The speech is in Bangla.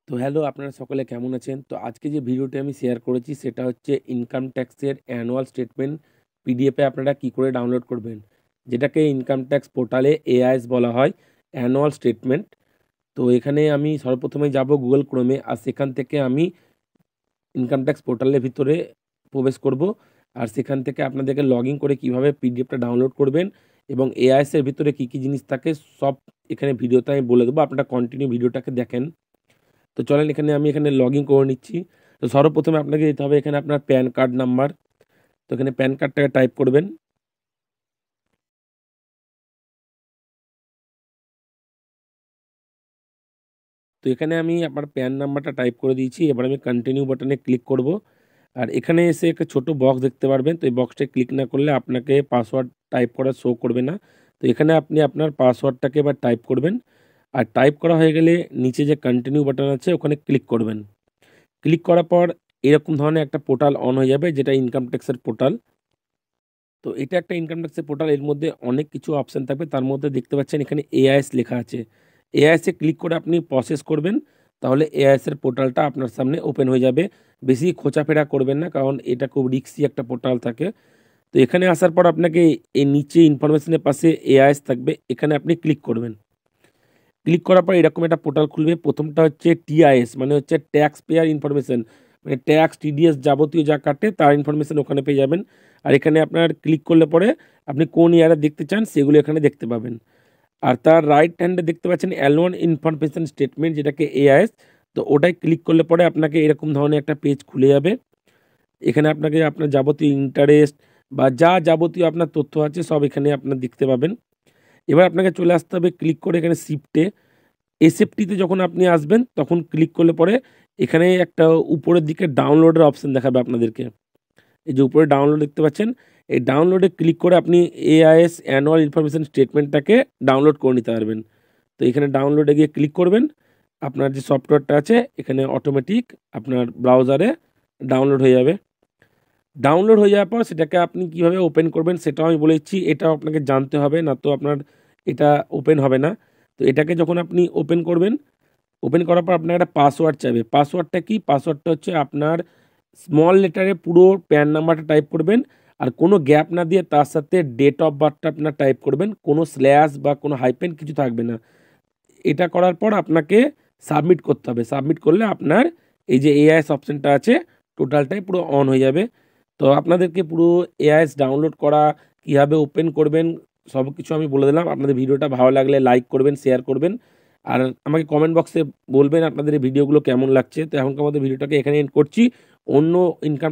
তো হ্যালো, আপনারা সকলে কেমন আছেন? তো আজকে যে ভিডিওটি আমি শেয়ার করেছি সেটা হচ্ছে ইনকাম ট্যাক্সের অ্যানুয়াল স্টেটমেন্ট পিডিএফে আপনারা কি করে ডাউনলোড করবেন, যেটাকে ইনকাম ট্যাক্স পোর্টালে এআইএস বলা হয়, অ্যানুয়াল স্টেটমেন্ট। তো এখানে আমি সর্বপ্রথমে যাব গুগল ক্রোমে, আর সেখান থেকে আমি ইনকাম ট্যাক্স পোর্টালের ভিতরে প্রবেশ করব। আর সেখান থেকে আপনাদেরকে লগ ইন করে কীভাবে পিডিএফটা ডাউনলোড করবেন এবং এআইএসের ভিতরে কী কী জিনিস থাকে সব এখানে ভিডিওতে আমি বলে দেবো। আপনারা কন্টিনিউ ভিডিওটাকে দেখেন। তো চলেন এখানে লগ ইন করে নিচ্ছি। তো সর্বপ্রথমে আপনাকে দিতে হবে এখানে আপনার প্যান কার্ড নাম্বার। তো এখানে প্যান কার্ডটাকে টাইপ করবেন। তো এখানে আমি আমার প্যান নাম্বারটা টাইপ করে দিয়েছি। এবার আমি কন্টিনিউ বাটনে ক্লিক করব। আর এখানে এসে একটা ছোট বক্স দেখতে পারবেন। তো এই বক্সটায় ক্লিক না করলে আপনাকে পাসওয়ার্ড টাইপ করা শো করবে না। তো এখানে আপনি আপনার পাসওয়ার্ডটাকে এবার টাইপ করবেন। আর টাইপ করা হয়ে গেলে নিচে যে কন্টিনিউ বাটন আছে ওখানে ক্লিক করবেন। ক্লিক করার পর এরকম ধরনের একটা পোর্টাল অন হয়ে যাবে, যেটা ইনকাম ট্যাক্সের পোর্টাল। তো এটা একটা ইনকাম ট্যাক্সের পোর্টাল। এর মধ্যে অনেক কিছু অপশান থাকবে। তার মধ্যে দেখতে পাচ্ছেন এখানে এআইএস লেখা আছে। এআইএসে ক্লিক করে আপনি প্রসেস করবেন, তাহলে এআইএসের পোর্টালটা আপনার সামনে ওপেন হয়ে যাবে। বেশি খোঁচাফেরা করবেন না, কারণ এটা খুব রিস্কি একটা পোর্টাল থাকে। তো এখানে আসার পর আপনাকে এই নিচে ইনফরমেশনের পাশে এআইএস থাকবে, এখানে আপনি ক্লিক করবেন। ক্লিক করার পর এরকম একটা পোর্টাল খুলবে। প্রথমটা হচ্ছে টিআইএস, মানে হচ্ছে ট্যাক্স পেয়ার ইনফরমেশন, মানে ট্যাক্স টিডিএস যাবতীয় যা কাটে তার ইনফরমেশন ওখানে পেয়ে যাবেন। আর এখানে আপনার ক্লিক করলে পরে আপনি কোন ইয়ারে দেখতে চান সেগুলো এখানে দেখতে পাবেন। আর তার রাইট হ্যান্ডে দেখতে পাচ্ছেন অ্যানুয়াল ইনফরমেশন স্টেটমেন্ট, যেটাকে এআইএস। তো ওটাই ক্লিক করলে পরে আপনাকে এরকম ধরনের একটা পেজ খুলে যাবে। এখানে আপনাকে আপনার যাবতীয় ইন্টারেস্ট বা যা যাবতীয় আপনার তথ্য আছে সব এখানে আপনার দেখতে পাবেন। এবার আপনাকে চলে আসতে হবে ক্লিক করে এখানে শিফটে। এসএফটিতে যখন আপনি আসবেন তখন ক্লিক করলে পরে এখানে একটা উপরের দিকে ডাউনলোডের অপশন দেখাবে আপনাদেরকে। এই যে উপরে ডাউনলোড দেখতে পাচ্ছেন, এই ডাউনলোডে ক্লিক করে আপনি এআইএস অ্যানুয়াল ইনফরমেশন স্টেটমেন্টটাকে ডাউনলোড করে নিতে পারবেন। তো এখানে ডাউনলোডে গিয়ে ক্লিক করবেন। আপনার যে সফটওয়্যারটা আছে এখানে অটোমেটিক আপনার ব্রাউজারে ডাউনলোড হয়ে যাবে। ডাউনলোড হয়ে যাওয়ার পর সেটাকে আপনি কিভাবে ওপেন করবেন সেটাও আমি বলে দিচ্ছি। এটাও আপনাকে জানতে হবে, না তো আপনার এটা ওপেন হবে না। তো এটাকে যখন আপনি ওপেন করবেন, ওপেন করার পর আপনার একটা পাসওয়ার্ড চাইবে। পাসওয়ার্ডটা কি? পাসওয়ার্ডটা হচ্ছে আপনার স্মল লেটারে পুরো প্যান নাম্বারটা টাইপ করবেন, আর কোনো গ্যাপ না দিয়ে তার সাথে ডেট অফ বার্থটা আপনার টাইপ করবেন। কোনো স্ল্যাশ বা কোনো হাইপেন কিছু থাকবে না। এটা করার পর আপনাকে সাবমিট করতে হবে। সাবমিট করলে আপনার এই যে এআইএস অপশানটা আছে টোটালটাই পুরো অন হয়ে যাবে। তো আপনাদেরকে পুরো এআইএস ডাউনলোড করা, কীভাবে ওপেন করবেন সব কিছু আমি বলে দিলাম। আপনাদের ভিডিওটা ভালো লাগলে লাইক করবেন, শেয়ার করবেন, আর আমাকে কমেন্ট বক্সে বলবেন আপনাদের এই ভিডিওগুলো কেমন লাগছে। তো এখনকার মধ্যে ভিডিওটাকে এখানে এন্ড করছি। অন্য ইনকাম